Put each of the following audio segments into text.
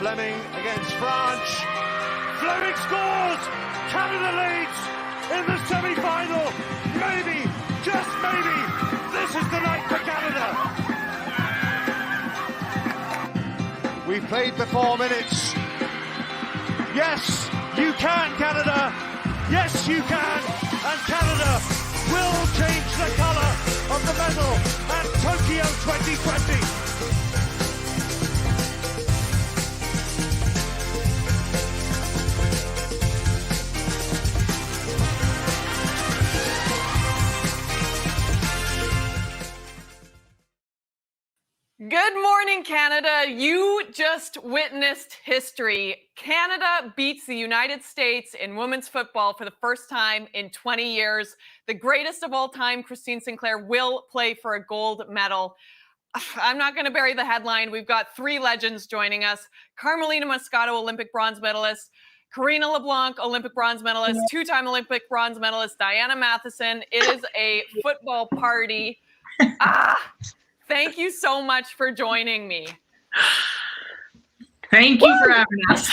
Fleming against France. Fleming scores! Canada leads in the semi-final. Maybe, just maybe, this is the night for Canada. We've played the 4 minutes. Yes, you can, Canada. Yes, you can. And Canada will change the colour of the medal at Tokyo 2020. Good morning, Canada. You just witnessed history. Canada beats the United States in women's football for the first time in 20 years. The greatest of all time, Christine Sinclair, will play for a gold medal. I'm not going to bury the headline. We've got 3 legends joining us. Carmelina Moscato, Olympic bronze medalist. Karina LeBlanc, Olympic bronze medalist. 2-time Olympic bronze medalist. Diana Matheson. It is a football party. Thank you so much for joining me. Thank you for having us.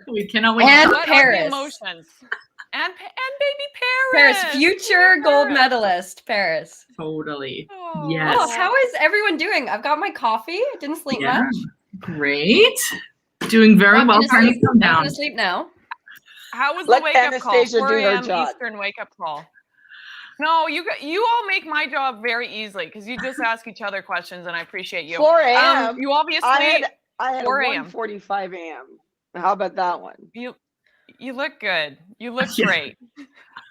We cannot wait. And what Paris. Are the emotions? And baby Paris. Future gold medalist, Paris. Totally. Oh. Yes. Oh, how is everyone doing? I've got my coffee. I didn't sleep much. Great. Doing very well. Trying to come I'm down. going to sleep now. How was the wake-up call? Anastasia 4 do her a.m. job. Eastern wake-up call. No, you all make my job very easily because you just ask each other questions, and I appreciate you. 4 a.m. You obviously I had 4 a a.m. 1:45 a.m. How about that one? You look good. You look great.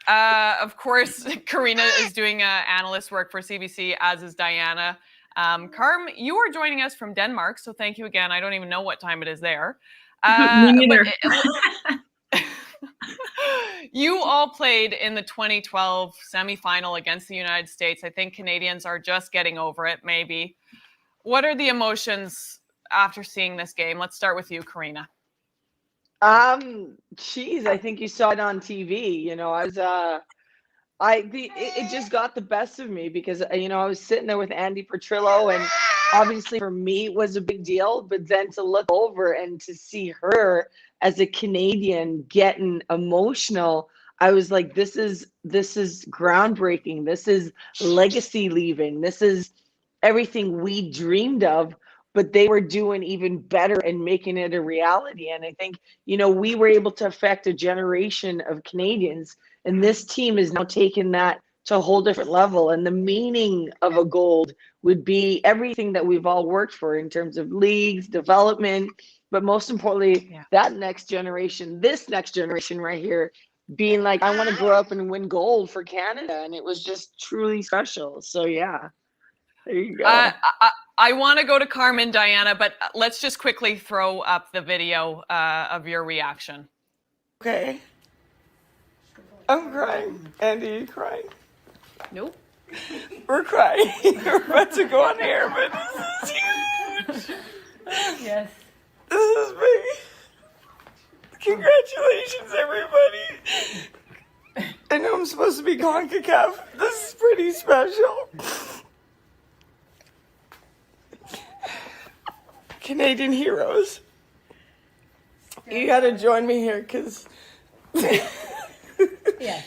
Of course, Karina is doing analyst work for CBC, as is Diana. Carm, you are joining us from Denmark, so thank you again. I don't even know what time it is there. Me neither. You all played in the 2012 semifinal against the United States. I think Canadians are just getting over it, maybe. What are the emotions after seeing this game? Let's start with you, Karina. Geez, I think you saw it on TV. You know, it just got the best of me because, you know, I was sitting there with Andy Petrillo, and obviously for me it was a big deal, but then to look over and to see her as a Canadian getting emotional, I was like, this is groundbreaking. This is legacy leaving. This is everything we dreamed of, but they were doing even better and making it a reality. And I think, you know, we were able to affect a generation of Canadians, and this team is now taking that to a whole different level. And the meaning of a gold would be everything that we've all worked for in terms of leagues, development, but most importantly, that next generation, this next generation right here, being like, I want to grow up and win gold for Canada. And it was just truly special. So yeah, there you go. I want to go to Carmen, Diana, but let's just quickly throw up the video of your reaction. Okay. I'm crying. Andy, are you crying? Nope. We're crying. We're about to go on air, but this is huge. Yes. This is big. Congratulations, everybody. I know I'm supposed to be CONCACAF. This is pretty special. Canadian heroes. You got to join me here because... Yeah.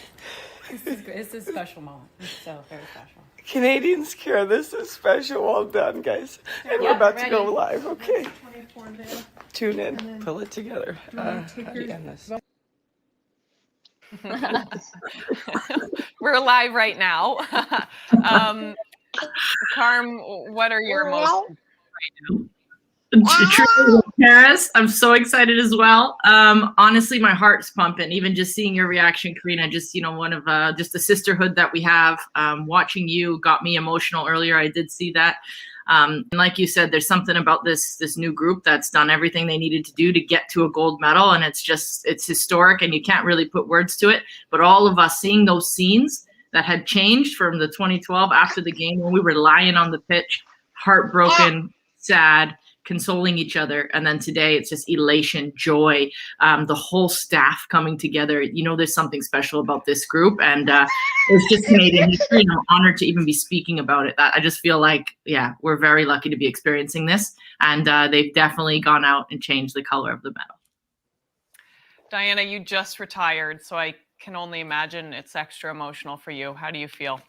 This is a special moment. It's so very special. Canadians care. This is special. Well done, guys. And we're about to go live. Okay. Tune in. Pull it together. How do you end this? We're live right now. Carm, what are your emotions right now? Paris, I'm so excited as well. Honestly, my heart's pumping. Even just seeing your reaction, Karina, just, you know, one of just the sisterhood that we have. Watching you got me emotional earlier. I did see that. And like you said, there's something about this new group that's done everything they needed to do to get to a gold medal, and it's historic, and you can't really put words to it. But all of us seeing those scenes that had changed from the 2012 after the game when we were lying on the pitch, heartbroken, sad, consoling each other. And then today it's just elation, joy, the whole staff coming together. There's something special about this group, and it's just Canadian history, and I'm honored to even be speaking about it. I just feel like, we're very lucky to be experiencing this, and they've definitely gone out and changed the color of the medal. Diana, you just retired, so I can only imagine it's extra emotional for you. How do you feel?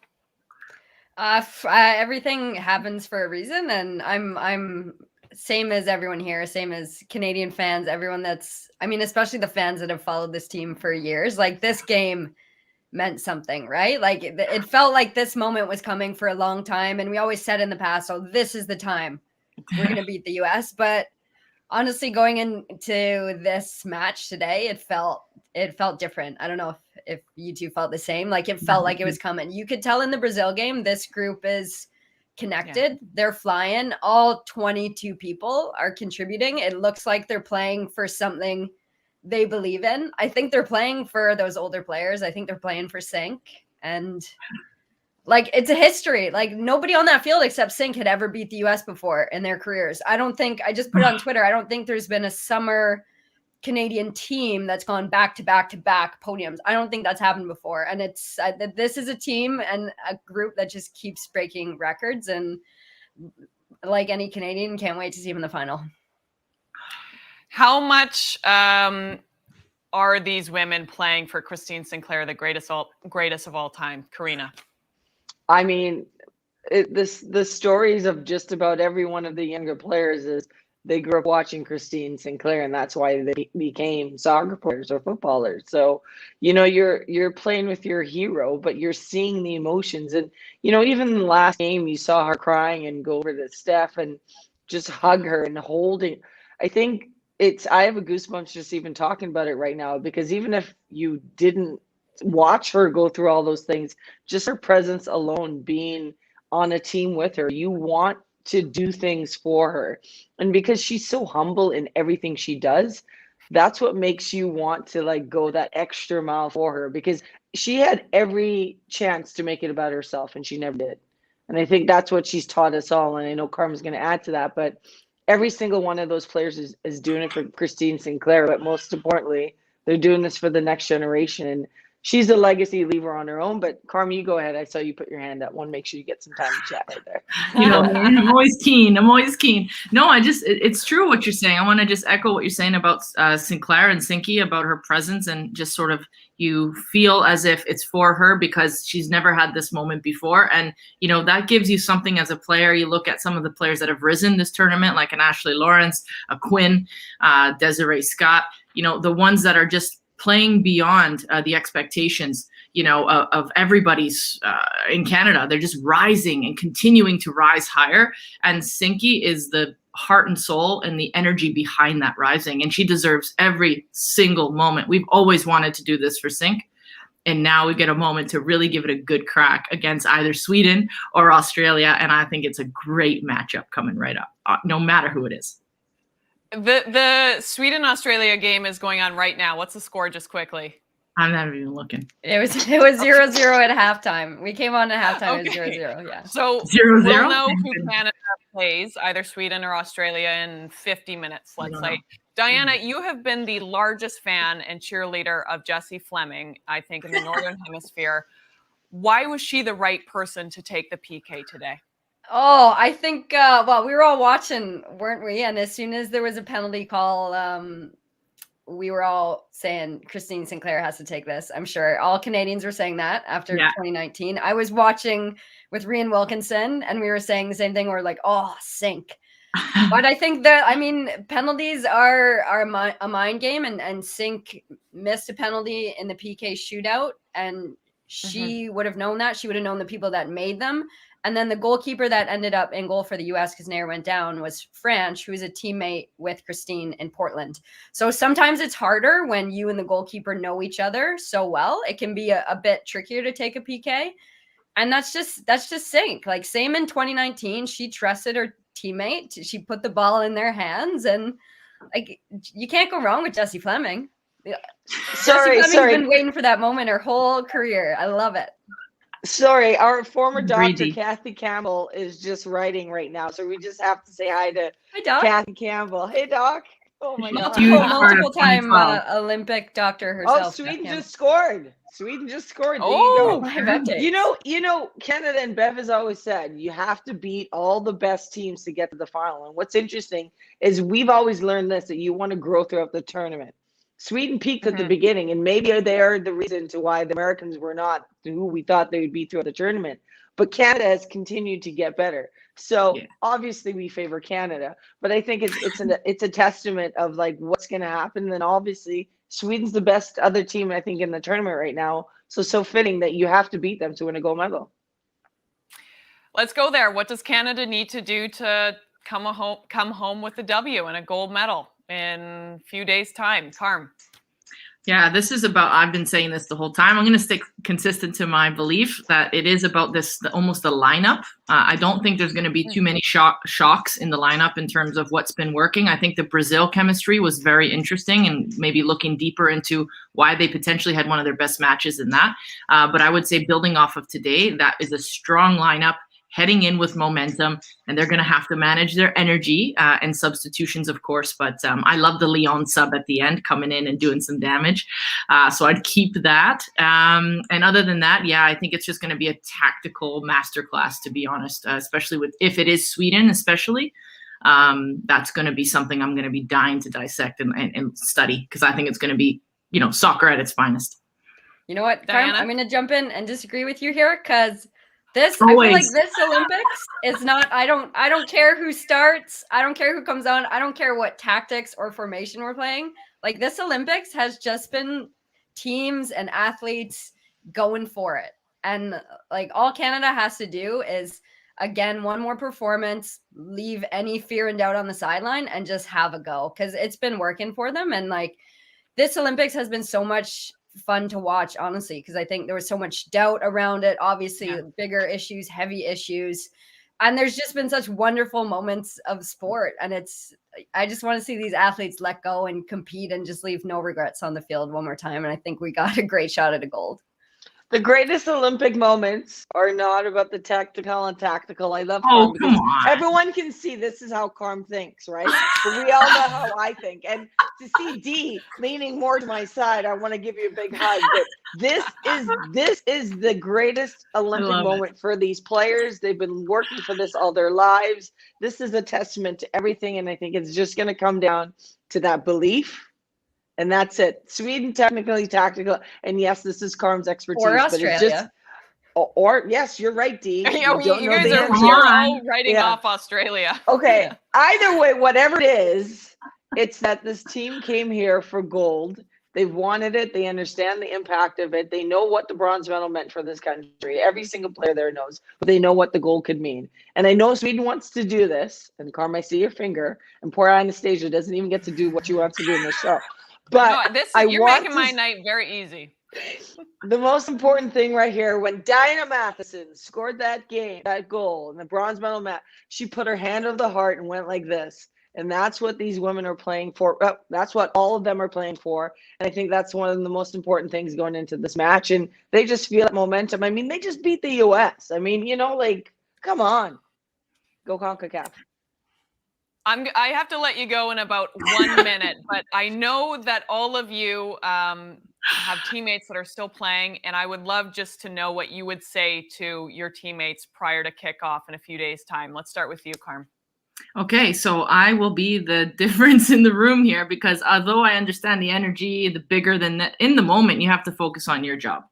Everything happens for a reason, and I'm same as everyone here, same as Canadian fans, everyone especially the fans that have followed this team for years. Like, this game meant something, right? Like, it felt like this moment was coming for a long time, and we always said in the past, oh, this is the time we're going to beat the US. But honestly, going into this match today, it felt different. I don't know if you two felt the same. Like, it felt like it was coming. You could tell in the Brazil game, this group is connected. Yeah. They're flying. All 22 people are contributing. It looks like they're playing for something they believe in. I think they're playing for those older players. I think they're playing for Sink. And like, it's a history. Like, nobody on that field except Sink had ever beat the US before in their careers. I just put it on Twitter. I don't think there's been a summer Canadian team that's gone back to back to back podiums. I don't think that's happened before. And it's this is a team and a group that just keeps breaking records. And like any Canadian, can't wait to see them in the final. How much are these women playing for Christine Sinclair, the greatest of all time? Karina. I mean, the stories of just about every one of the younger players is they grew up watching Christine Sinclair, and that's why they became soccer players or footballers. So, you're playing with your hero, but you're seeing the emotions. And, even in the last game, you saw her crying and go over to Steph and just hug her and holding. I think I have a goosebumps just even talking about it right now, because even if you didn't watch her go through all those things, just her presence alone, being on a team with her, you want to do things for her. And because she's so humble in everything she does, that's what makes you want to like go that extra mile for her, because she had every chance to make it about herself and she never did. And I think that's what she's taught us all. And I know Carmen's going to add to that, but every single one of those players is doing it for Christine Sinclair. But most importantly, they're doing this for the next generation. And she's a legacy leaver on her own. But Carmen, you go ahead. I saw you put your hand up. Want to make sure you get some time to chat right there. I'm always keen. No, it's true what you're saying. I want to just echo what you're saying about Sinclair and Sinky, about her presence, and just sort of you feel as if it's for her because she's never had this moment before. And, that gives you something as a player. You look at some of the players that have risen this tournament, like an Ashley Lawrence, a Quinn, Desiree Scott, the ones that are just playing beyond the expectations, of everybody's in Canada. They're just rising and continuing to rise higher. And Sinky is the heart and soul and the energy behind that rising. And she deserves every single moment. We've always wanted to do this for Sink. And now we get a moment to really give it a good crack against either Sweden or Australia. And I think it's a great matchup coming right up, no matter who it is. The Sweden-Australia game is going on right now. What's the score, just quickly? I'm not even looking. It was 0-0 at halftime. We came on at halftime. Okay. It was 0-0. Yeah. So 0-0? We'll know who Canada plays, either Sweden or Australia, in 50 minutes, let's say. Diana, you have been the largest fan and cheerleader of Jessie Fleming, I think, in the Northern Hemisphere. Why was she the right person to take the PK today? Oh, I think, we were all watching, weren't we? And as soon as there was a penalty call, we were all saying Christine Sinclair has to take this. I'm sure all Canadians were saying that after 2019. I was watching with Rian Wilkinson and we were saying the same thing. We're like, oh, Sink. But I think that, penalties are a mind game, and Sink missed a penalty in the PK shootout, and she would have known that. She would have known the people that made them. And then the goalkeeper that ended up in goal for the US, because Nair went down, was Franch, who is a teammate with Christine in Portland. So sometimes it's harder when you and the goalkeeper know each other so well. It can be a bit trickier to take a PK. And that's just Sink. Like, same in 2019, she trusted her teammate. She put the ball in their hands, and like, you can't go wrong with Jessie Fleming. Jessie Fleming's been waiting for that moment her whole career. I love it. Sorry, our former doctor, Greedy. Kathy Campbell, is just writing right now. So we just have to say hi to Hi, Doc. Kathy Campbell. Hey, Doc. Oh, my God. Huge part of Multiple time 2012. Olympic doctor Oh, herself. Sweden Beth just scored. Sweden just scored. There you Oh, go. Live updates. You know, Canada and Bev has always said you have to beat all the best teams to get to the final. And what's interesting is we've always learned this, that you want to grow throughout the tournament. Sweden peaked at the beginning, and maybe they're the reason to why the Americans were not who we thought they would be throughout the tournament. But Canada has continued to get better. So Yeah. obviously we favor Canada, but I think it's a testament of like what's going to happen. And then obviously Sweden's the best other team I think in the tournament right now. So fitting that you have to beat them to win a gold medal. Let's go there. What does Canada need to do to come home with a W and a gold medal in a few days' time? Carm. Yeah, this is about, I've been saying this the whole time. I'm going to stick consistent to my belief that it is about almost the lineup. I don't think there's going to be too many shocks in the lineup in terms of what's been working. I think the Brazil chemistry was very interesting and maybe looking deeper into why they potentially had one of their best matches in that. But I would say building off of today, that is a strong lineup heading in with momentum, and they're going to have to manage their energy and substitutions, of course. But I love the Leon sub at the end coming in and doing some damage. So I'd keep that. And other than that, yeah, I think it's just going to be a tactical masterclass, to be honest, especially if it is Sweden, especially. That's going to be something I'm going to be dying to dissect and study, because I think it's going to be, soccer at its finest. You know what, Diana? Carm? I'm going to jump in and disagree with you here, because I Always. feel like this Olympics is not, I don't care who starts. I don't care who comes on. I don't care what tactics or formation we're playing. Like, this Olympics has just been teams and athletes going for it. And like, all Canada has to do is, again, one more performance, leave any fear and doubt on the sideline and just have a go, because it's been working for them. And like, this Olympics has been so much fun to watch, honestly, because I think there was so much doubt around it. Obviously, bigger issues, heavy issues, and there's just been such wonderful moments of sport. And I just want to see these athletes let go and compete and just leave no regrets on the field one more time. And I think we got a great shot at a gold. The greatest Olympic moments are not about the technical and tactical. I love Oh, Carm come because on. everyone can see this is how Carm thinks, right? But we all know how I think. And to see D leaning more to my side, I want to give you a big hug. But this is the greatest Olympic moment for these players. They've been working for this all their lives. This is a testament to everything, and I think it's just going to come down to that belief. And that's it. Sweden, technically tactical. And yes, this is Carm's expertise. Or but Australia. it's just, or yes, you're right, Dee. You guys are all writing off Australia. Okay. Yeah. Either way, whatever it is, it's that this team came here for gold. They've wanted it. They understand the impact of it. They know what the bronze medal meant for this country. Every single player there knows, but they know what the gold could mean. And I know Sweden wants to do this. And Carm, I see your finger. And poor Anastasia doesn't even get to do what she wants to do in the show. But no, you're making my night very easy. The most important thing right here, when Diana Matheson scored that goal in the bronze medal match, she put her hand over the heart and went like this. And that's what these women are playing for. That's what all of them are playing for. And I think that's one of the most important things going into this match. And they just feel that momentum. I mean, they just beat the U.S. I mean, come on. Go CONCACAF. I have to let you go in about 1 minute, but I know that all of you have teammates that are still playing, and I would love just to know what you would say to your teammates prior to kickoff in a few days' time. Let's start with you, Carm. Okay, so I will be the difference in the room here, because although I understand the energy, the bigger than that, in the moment, you have to focus on your job.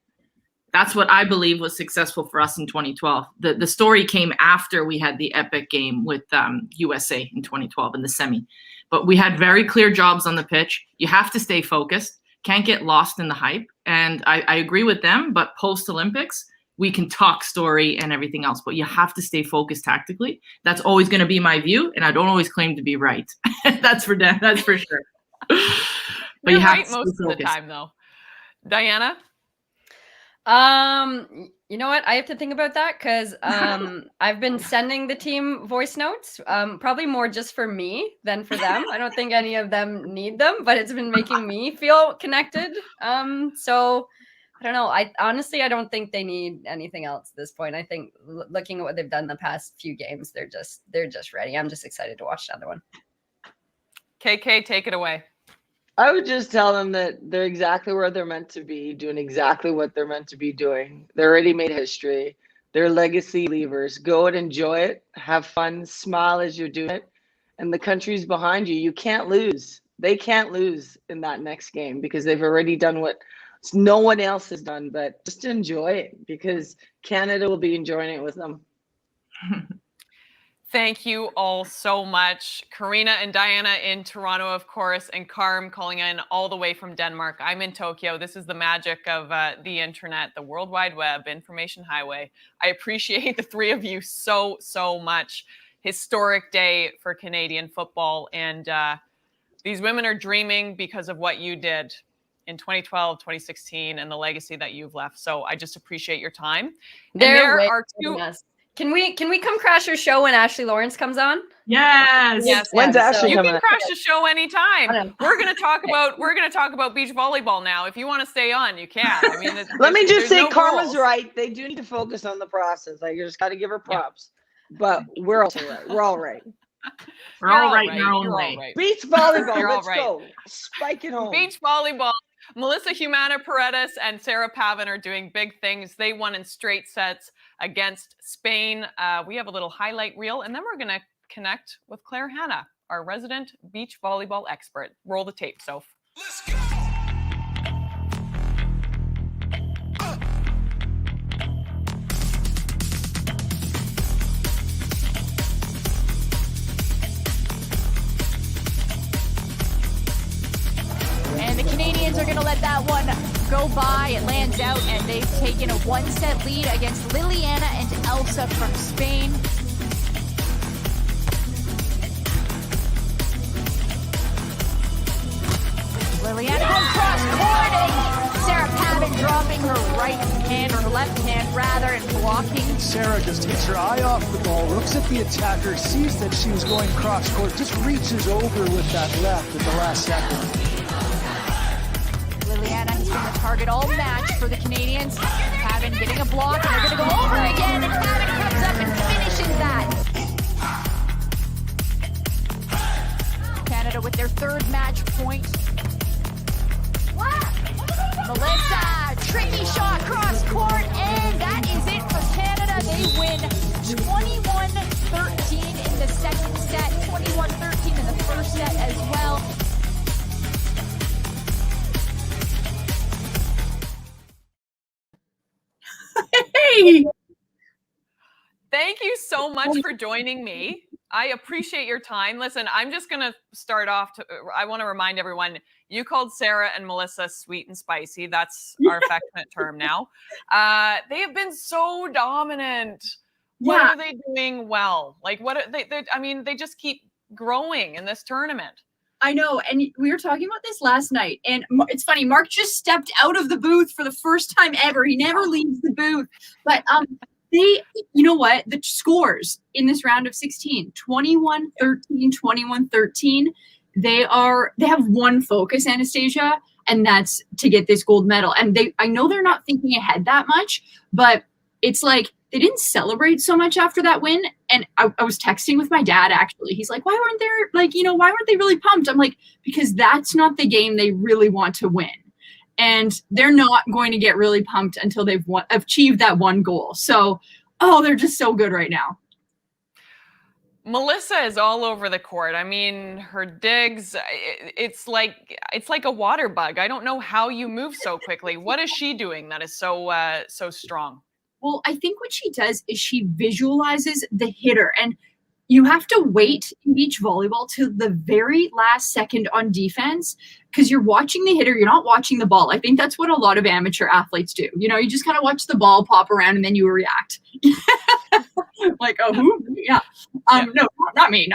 That's what I believe was successful for us in 2012. The story came after we had the epic game with USA in 2012 in the semi. But we had very clear jobs on the pitch. You have to stay focused. Can't get lost in the hype. And I agree with them, but post-Olympics, we can talk story and everything else. But you have to stay focused tactically. That's always going to be my view, and I don't always claim to be right. That's for sure. But You're right most of the time, though. Diana? You know what? I have to think about that, because I've been sending the team voice notes, probably more just for me than for them. I don't think any of them need them, but it's been making me feel connected. So I don't know. I honestly, I don't think they need anything else at this point. I think looking at what they've done the past few games, they're just ready. I'm just excited to watch another one. KK, take it away. I would just tell them that they're exactly where they're meant to be, doing exactly what they're meant to be doing. They already made history. They're legacy leavers. Go and enjoy it. Have fun. Smile as you're doing it. And the country's behind you. You can't lose. They can't lose in that next game because they've already done what no one else has done. But just enjoy it because Canada will be enjoying it with them. Thank you all so much. Karina and Diana in Toronto, of course, and Carm calling in all the way from Denmark. I'm in Tokyo. This is the magic of the internet, the World Wide Web, information highway. I appreciate the three of you so, so much. Historic day for Canadian football. And these women are dreaming because of what you did in 2012, 2016, and the legacy that you've left. So I just appreciate your time. There are two. Can we come crash your show when Ashley Lawrence comes on? Yes. Yes. When's Ashley You coming? can crash the show anytime. We're gonna talk about beach volleyball now. If you want to stay on, you can. I mean, let me just say, no Karma's rules. right. They do need to focus on the process. Like, you just got to give her props. Yeah. But we're also right. We're all right. We're all right in our own way. Right. Beach volleyball. Let's right. go. Spike it home. Beach volleyball. Melissa Humana Paredes and Sarah Pavin are doing big things. They won in straight sets against Spain. We have a little highlight reel, and then we're going to connect with Claire Hanna, our resident beach volleyball expert. Roll the tape, Soph. Let's go. And the Canadians are going to let that one go by. It lands out, and they've taken a one-set lead against Liliana and Elsa from Spain. Liliana going cross court, and Sarah Pavin dropping her right hand, or her left hand rather, and blocking. Sarah just takes her eye off the ball, looks at the attacker, sees that she was going cross court, just reaches over with that left at the last second. Liliana has been the target all match for the Canadians. Pavin getting a block, and they're going to go over again, and Pavin comes up and finishes that. Canada with their third match point. Melissa, tricky shot cross court, and that is it for Canada. They win 21-13 in the second set, 21-13 in the first set as well. Hey! Thank you so much for joining me. I appreciate your time. Listen, I'm just going to start off. I want to remind everyone, you called Sarah and Melissa sweet and spicy. That's our affectionate term now. They have been so dominant. What are they doing well? Like, what are they? I mean, they just keep growing in this tournament. I know, and we were talking about this last night, and it's funny, Mark just stepped out of the booth for the first time ever. He never leaves the booth, but they, you know what, the scores in this round of 16, 21-13, 21-13, they have one focus, Anastasia, and that's to get this gold medal. And I know they're not thinking ahead that much, but it's like they didn't celebrate so much after that win. And I was texting with my dad, actually. He's like, why weren't they really pumped? I'm like, because that's not the game they really want to win. And they're not going to get really pumped until they've achieved that one goal. So, they're just so good right now. Melissa is all over the court. I mean, her digs, it's like a water bug. I don't know how you move so quickly. What is she doing that is so strong? Well, I think what she does is she visualizes the hitter, and you have to wait in beach volleyball to the very last second on defense because you're watching the hitter. You're not watching the ball. I think that's what a lot of amateur athletes do. You know, you just kind of watch the ball pop around and then you react. Like, oh, who? Yeah. No, not me.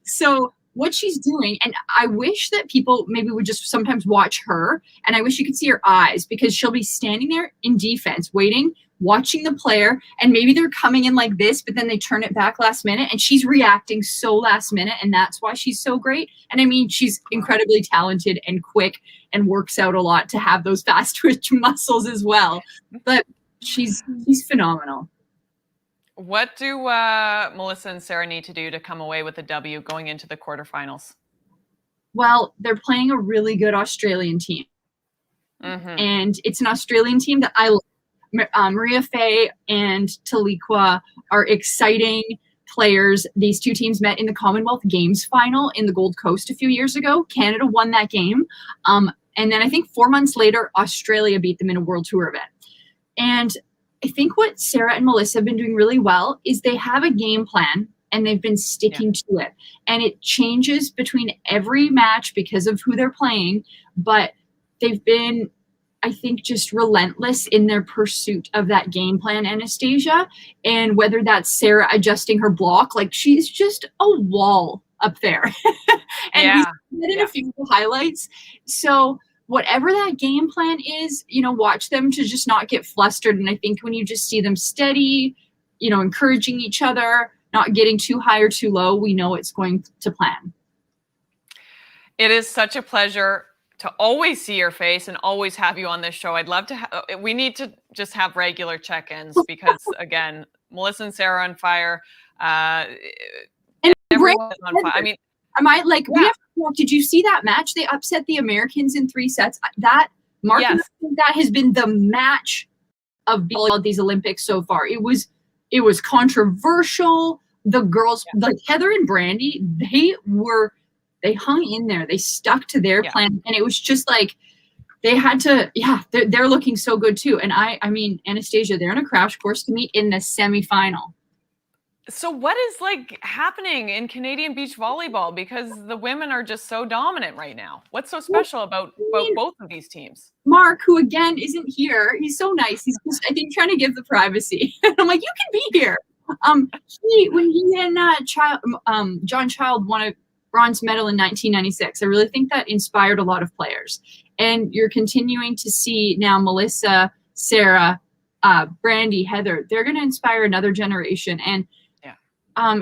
So what she's doing, and I wish that people maybe would just sometimes watch her, and I wish you could see her eyes, because she'll be standing there in defense, waiting, watching the player, and maybe they're coming in like this, but then they turn it back last minute, and she's reacting so last minute, and that's why she's so great. And I mean, she's incredibly talented and quick and works out a lot to have those fast twitch muscles as well. But she's phenomenal. What do Melissa and Sarah need to do to come away with a W going into the quarterfinals? Well, they're playing a really good Australian team. And it's an Australian team that I love. Maria Faye and Taliqua are exciting players. These two teams met in the Commonwealth Games final in the Gold Coast a few years ago. Canada won that game. And then I think 4 months later, Australia beat them in a World Tour event. And I think what Sarah and Melissa have been doing really well is they have a game plan and they've been sticking to it. And it changes between every match because of who they're playing, but they've been, I think, just relentless in their pursuit of that game plan, Anastasia. And whether that's Sarah adjusting her block, like she's just a wall up there. And we did in a few highlights. So whatever that game plan is, you know, watch them to just not get flustered. And I think when you just see them steady, you know, encouraging each other, not getting too high or too low, we know it's going to plan. It is such a pleasure to always see your face and always have you on this show. I'd love to we need to just have regular check-ins because, again, Melissa and Sarah on fire. And everyone is on fire. I mean, am I like, we have to talk, did you see that match? They upset the Americans in 3 sets. That, Mark, that has been the match of these Olympics so far. It was controversial. The girls, like Heather and Brandy, they hung in there. They stuck to their plan. And it was just like, they had to, they're looking so good too. And I mean, Anastasia, they're in a crash course to meet in the semifinal. So what is like happening in Canadian beach volleyball? Because the women are just so dominant right now. What's so special about both of these teams? Mark, who again isn't here, he's so nice. He's just, I think, trying to give the privacy. I'm like, you can be here. When he and John Child won a bronze medal in 1996, I really think that inspired a lot of players. And you're continuing to see now Melissa, Sarah, Brandy, Heather. They're going to inspire another generation. And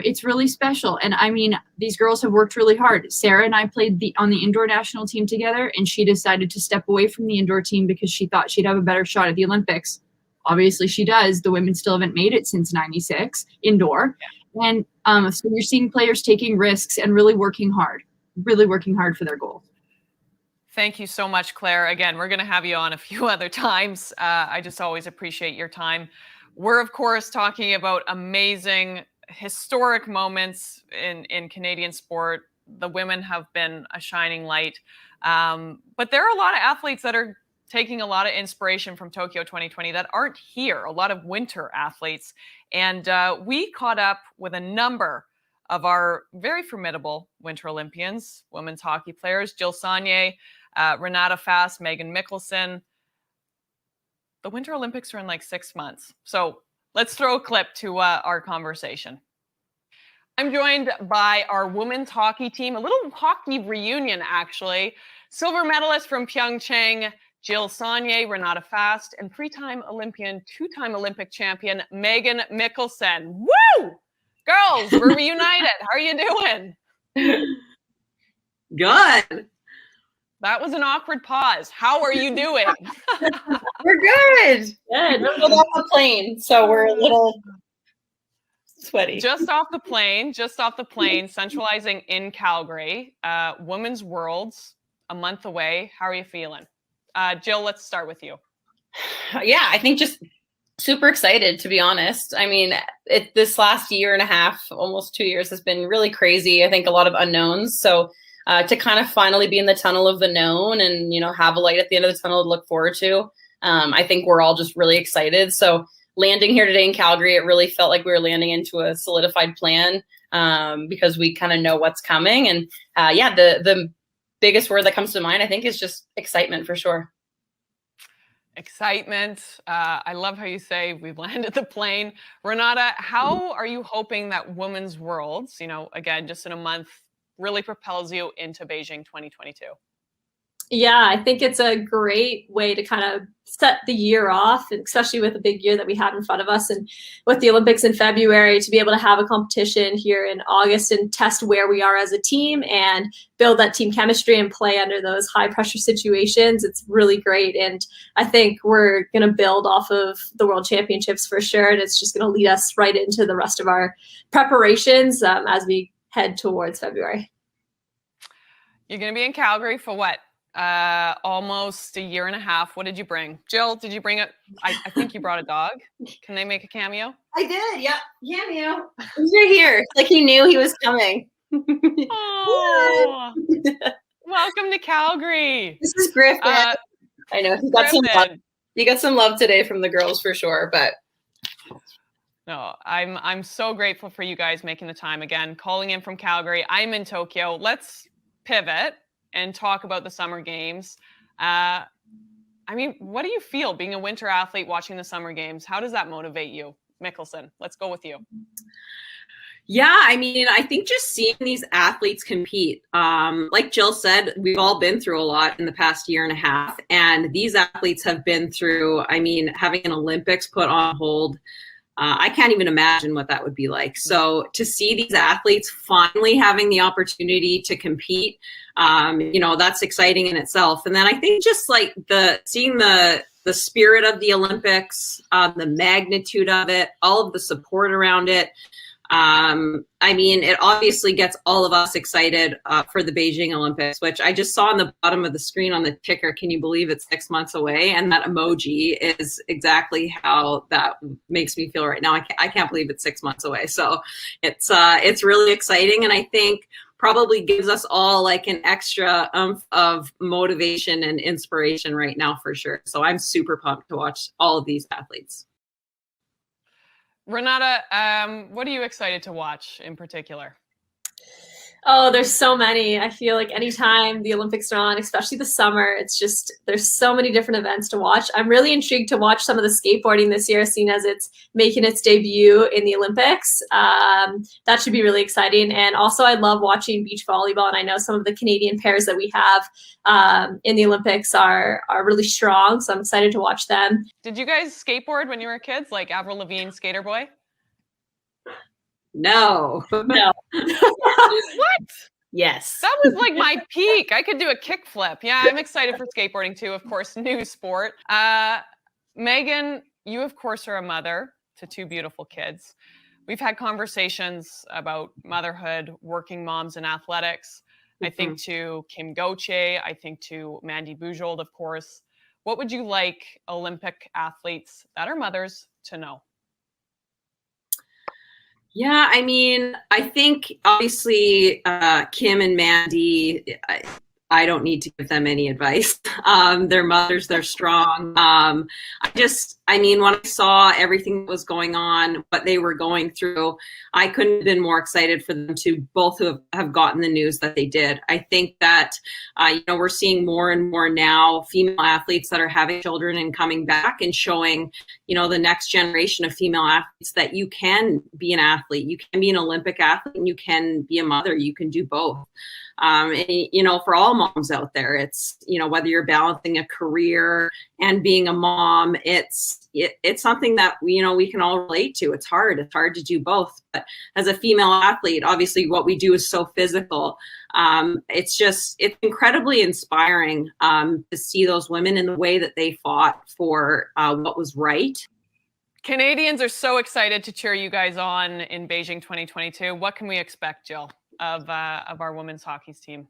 it's really special. And I mean, these girls have worked really hard. Sarah and I played on the indoor national team together, and she decided to step away from the indoor team because she thought she'd have a better shot at the Olympics. Obviously she does. The women still haven't made it since 96 indoor. And so you're seeing players taking risks and really working hard for their goals. Thank you so much, Claire. Again, we're going to have you on a few other times. I just always appreciate your time. We're, of course, talking about amazing historic moments in Canadian sport. The women have been a shining light. But there are a lot of athletes that are taking a lot of inspiration from Tokyo 2020 that aren't here, a lot of winter athletes. And we caught up with a number of our very formidable Winter Olympians, women's hockey players, Jill Saunier, Renata Fast, Megan Mikkelsen. The Winter Olympics are in like 6 months. So let's throw a clip to our conversation. I'm joined by our women's hockey team, a little hockey reunion, actually. Silver medalist from Pyeongchang, Jill Saunier, Renata Fast, and three-time Olympian, two-time Olympic champion, Megan Mikkelsen. Woo! Girls, we're reunited. How are you doing? Good. That was an awkward pause. How are you doing? We're good. Good. We're off the plane, so we're a little sweaty. Just off the plane, centralizing in Calgary. Women's Worlds, a month away. How are you feeling? Jill, let's start with you. Yeah, I think just super excited, to be honest. I mean, this last year and a half, almost 2 years, has been really crazy. I think a lot of unknowns. So to kind of finally be in the tunnel of the known and, you know, have a light at the end of the tunnel to look forward to. I think we're all just really excited. So landing here today in Calgary, it really felt like we were landing into a solidified plan because we kind of know what's coming. And the biggest word that comes to mind, I think, is just excitement for sure. Excitement. I love how you say we've landed the plane. Renata, how are you hoping that Women's Worlds, you know, again, just in a month, really propels you into Beijing 2022? Yeah, I think it's a great way to kind of set the year off, especially with the big year that we have in front of us. And with the Olympics in February, to be able to have a competition here in August and test where we are as a team and build that team chemistry and play under those high pressure situations, it's really great. And I think we're going to build off of the World Championships for sure. And it's just going to lead us right into the rest of our preparations as we head towards February. You're going to be in Calgary for what? Almost a year and a half. What did you bring? Jill, did you bring it? I think you brought a dog. Can they make a cameo? I did. Yeah. Cameo. You're here. Like he knew he was coming. Oh, welcome to Calgary. This is Griffin. I know he got some love. He got some love today from the girls for sure, but no, I'm so grateful for you guys making the time again, calling in from Calgary. I'm in Tokyo. Let's pivot and talk about the Summer Games. I mean, what do you feel being a winter athlete watching the Summer Games? How does that motivate you? Mickelson, let's go with you. Yeah, I mean, I think just seeing these athletes compete, like Jill said, we've all been through a lot in the past year and a half, and these athletes have been through, I mean, having an Olympics put on hold. I can't even imagine what that would be like. So to see these athletes finally having the opportunity to compete, that's exciting in itself. And then I think just like seeing the spirit of the Olympics, the magnitude of it, all of the support around it. I mean, it obviously gets all of us excited for the Beijing Olympics, which I just saw on the bottom of the screen on the ticker. Can you believe it's 6 months away? And that emoji is exactly how that makes me feel right now. I can't believe it's 6 months away. So it's really exciting. And I think probably gives us all like an extra of motivation and inspiration right now for sure. So I'm super pumped to watch all of these athletes. Renata, what are you excited to watch in particular? Oh, there's so many. I feel like anytime the Olympics are on, especially the summer, it's just, there's so many different events to watch. I'm really intrigued to watch some of the skateboarding this year, seeing as it's making its debut in the Olympics. That should be really exciting. And also I love watching beach volleyball. And I know some of the Canadian pairs that we have in the Olympics are really strong. So I'm excited to watch them. Did you guys skateboard when you were kids, like Avril Lavigne, Skater Boy? No. No. What? Yes. That was like my peak. I could do a kickflip. Yeah, I'm excited for skateboarding too, of course, new sport. Megan, you of course are a mother to two beautiful kids. We've had conversations about motherhood, working moms in athletics. I think to Kim Gauthier, I think to Mandy Bujold, of course. What would you like Olympic athletes that are mothers to know? Yeah, I mean, I think obviously Kim and Mandy, I don't need to give them any advice. They're mothers, they're strong. I mean, when I saw everything that was going on, what they were going through, I couldn't have been more excited for them to both have gotten the news that they did. I think that, we're seeing more and more now female athletes that are having children and coming back and showing, the next generation of female athletes that you can be an athlete, you can be an Olympic athlete, and you can be a mother, you can do both. And, for all moms out there, it's, whether you're balancing a career and being a mom, it's something that, we can all relate to. It's hard to do both. But as a female athlete, obviously what we do is so physical. It's incredibly inspiring to see those women in the way that they fought for what was right. Canadians are so excited to cheer you guys on in Beijing 2022. What can we expect, Jill, of our women's hockey team?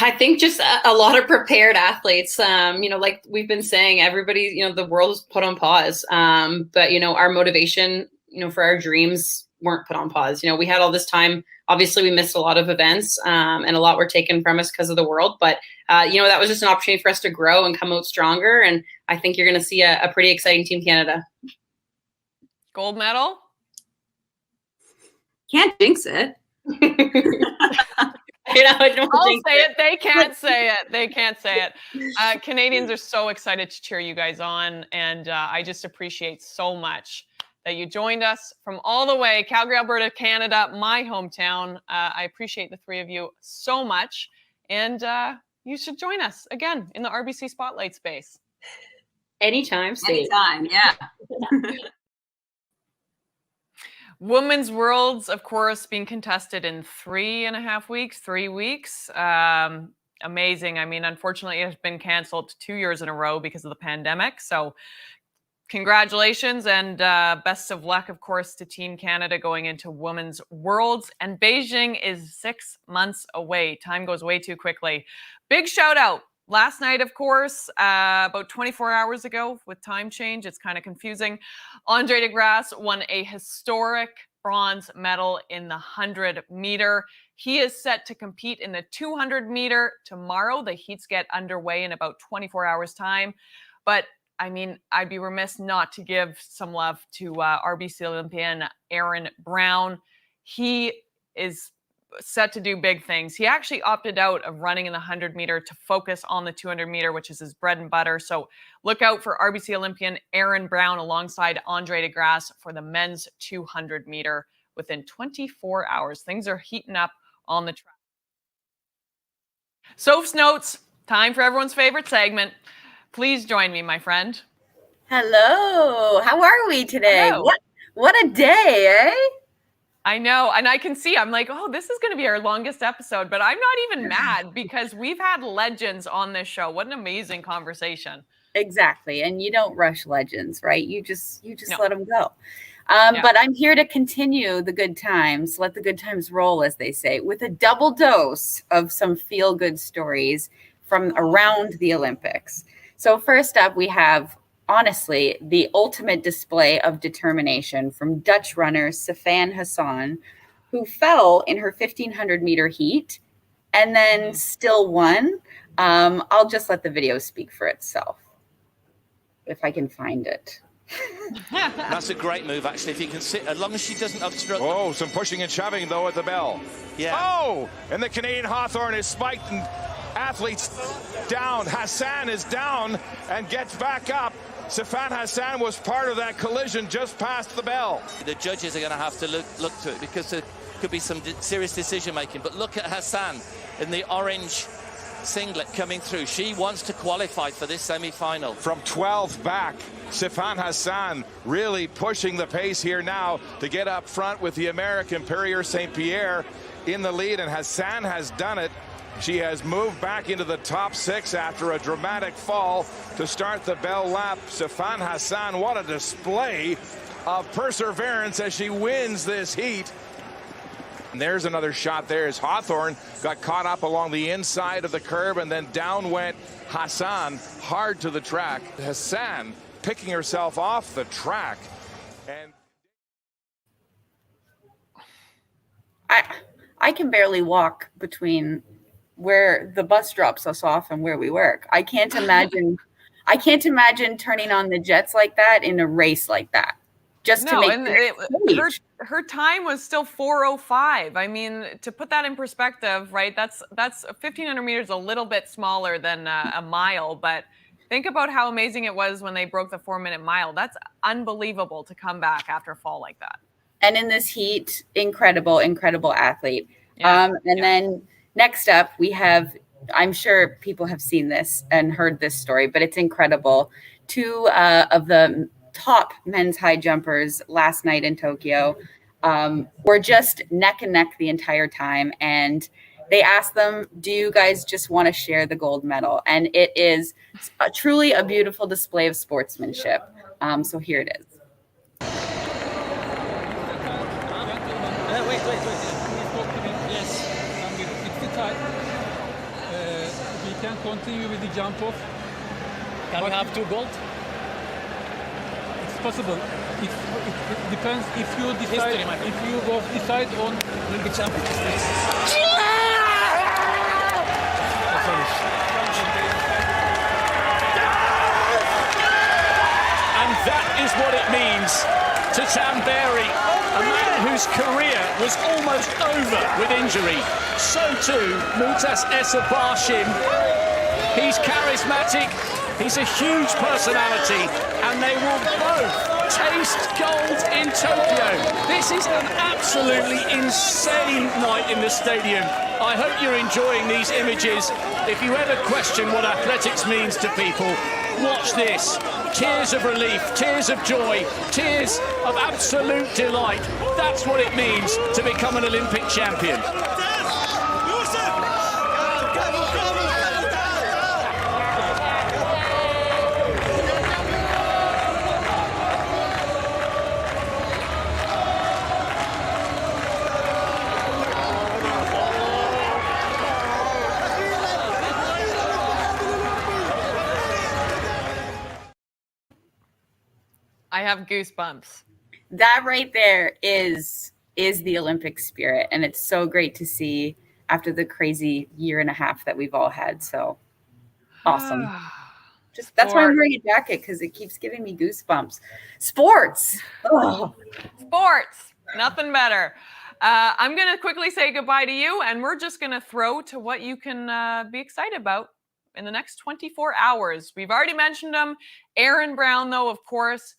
I think just a lot of prepared athletes. Like we've been saying, everybody, the world is put on pause. But our motivation, for our dreams weren't put on pause. We had all this time. Obviously, we missed a lot of events, and a lot were taken from us because of the world. But that was just an opportunity for us to grow and come out stronger. And I think you're going to see a pretty exciting Team Canada. Gold medal? Can't jinx it. I'll say it. They can't say it. They can't say it. Canadians are so excited to cheer you guys on. And I just appreciate so much that you joined us from all the way, Calgary, Alberta, Canada, my hometown. I appreciate the three of you so much. And you should join us again in the RBC Spotlight space. Anytime, Steve. Anytime, yeah. Women's Worlds, of course, being contested in 3.5 weeks, 3 weeks. Amazing. I mean, unfortunately, it has been canceled 2 years in a row because of the pandemic. So congratulations and best of luck, of course, to Team Canada going into Women's Worlds. And Beijing is 6 months away. Time goes way too quickly. Big shout out. Last night, of course, about 24 hours ago with time change, it's kind of confusing. Andre de Grasse won a historic bronze medal in the 100 meter. He is set to compete in the 200 meter tomorrow. The heats get underway in about 24 hours time. But I mean, I'd be remiss not to give some love to RBC Olympian Aaron Brown. He is set to do big things. He actually opted out of running in the 100 meter to focus on the 200 meter, which is his bread and butter. So look out for RBC Olympian Aaron Brown alongside Andre de Grasse for the men's 200 meter within 24 hours. Things are heating up on the track. Soph's Notes, time for everyone's favorite segment. Please join me, my friend. Hello. How are we today? Hello. What a day, eh? I know. And I can see, I'm like, oh, this is going to be our longest episode, but I'm not even mad because we've had legends on this show. What an amazing conversation. Exactly. And you don't rush legends, right? You just No. let them go. Yeah. But I'm here to continue the good times, let the good times roll, as they say, with a double dose of some feel-good stories from around the Olympics. So first up, we have, honestly, the ultimate display of determination from Dutch runner Sifan Hassan, who fell in her 1500 meter heat and then still won. I'll just let the video speak for itself, if I can find it. That's a great move, actually, if you can sit, as long as she doesn't obstruct. Oh, some pushing and shoving, though, at the bell. Yeah. Oh, and the Canadian Hawthorn is spiked and athletes down. Hassan is down and gets back up. Sifan Hassan was part of that collision just past the bell. The judges are going to have to look to it because there could be some serious decision making. But look at Hassan in the orange singlet coming through. She wants to qualify for this semi-final. From 12 back, Sifan Hassan really pushing the pace here now to get up front with the American Perrier St. Pierre in the lead, and Hassan has done it. She has moved back into the top 6 after a dramatic fall to start the bell lap. Sifan Hassan, what a display of perseverance as she wins this heat. And there's another shot there as Hawthorn got caught up along the inside of the curb, and then down went Hassan hard to the track. Hassan picking herself off the track. And I can barely walk between where the bus drops us off and where we work. I can't imagine turning on the jets like that in a race like that. Just to make her time was still 4:05. I mean, to put that in perspective, right? That's 1500 meters, a little bit smaller than a mile, but think about how amazing it was when they broke the 4-minute mile. That's unbelievable to come back after a fall like that. And in this heat, incredible athlete. Then next up, we have, I'm sure people have seen this and heard this story, but it's incredible. 2 of the top men's high jumpers last night in Tokyo were just neck and neck the entire time. And they asked them, do you guys just want to share the gold medal? And it is truly a beautiful display of sportsmanship. So here it is. Wait. Yes, it's the time. We can continue with the jump off. Can we have 2 gold? It's possible. It depends if you decide. If you both decide on the champion. And that is what it means to Tamberi, a man whose career was almost over with injury. So too, Mutas Essabarshim. He's charismatic, he's a huge personality, and they will both taste gold in Tokyo. This is an absolutely insane night in the stadium. I hope you're enjoying these images. If you ever question what athletics means to people, watch this. Tears of relief, tears of joy, tears of absolute delight. That's what it means to become an Olympic champion. I have goosebumps. That right there is the Olympic spirit, and it's so great to see after the crazy year and a half that we've all had. So awesome. Just that's why I'm wearing a jacket, because it keeps giving me goosebumps. Sports. Oh. Sports. Nothing better. I'm going to quickly say goodbye to you, and we're just going to throw to what you can be excited about in the next 24 hours. We've already mentioned them. Aaron Brown, though, of course,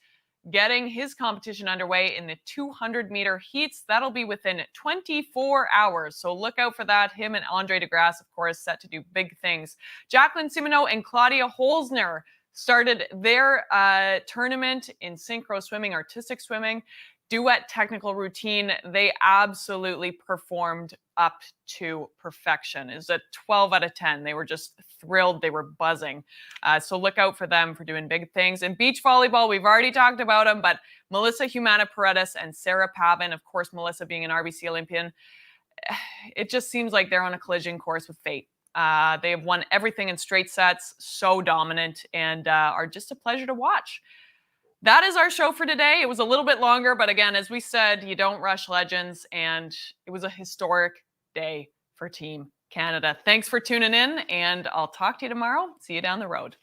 getting his competition underway in the 200-meter heats. That'll be within 24 hours. So look out for that. Him and Andre DeGrasse, of course, set to do big things. Jacqueline Simoneau and Claudia Holzner started their tournament in synchro swimming, artistic swimming, duet technical routine. They absolutely performed up to perfection. It was a 12 out of 10. They were just thrilled. They were buzzing. So look out for them for doing big things. In beach volleyball, we've already talked about them, but Melissa Humana-Paredes and Sarah Pavin, of course, Melissa being an RBC Olympian, it just seems like they're on a collision course with fate. They have won everything in straight sets, so dominant, and are just a pleasure to watch. That is our show for today. It was a little bit longer, but again, as we said, you don't rush legends, and it was a historic day for Team Canada. Thanks for tuning in, and I'll talk to you tomorrow. See you down the road.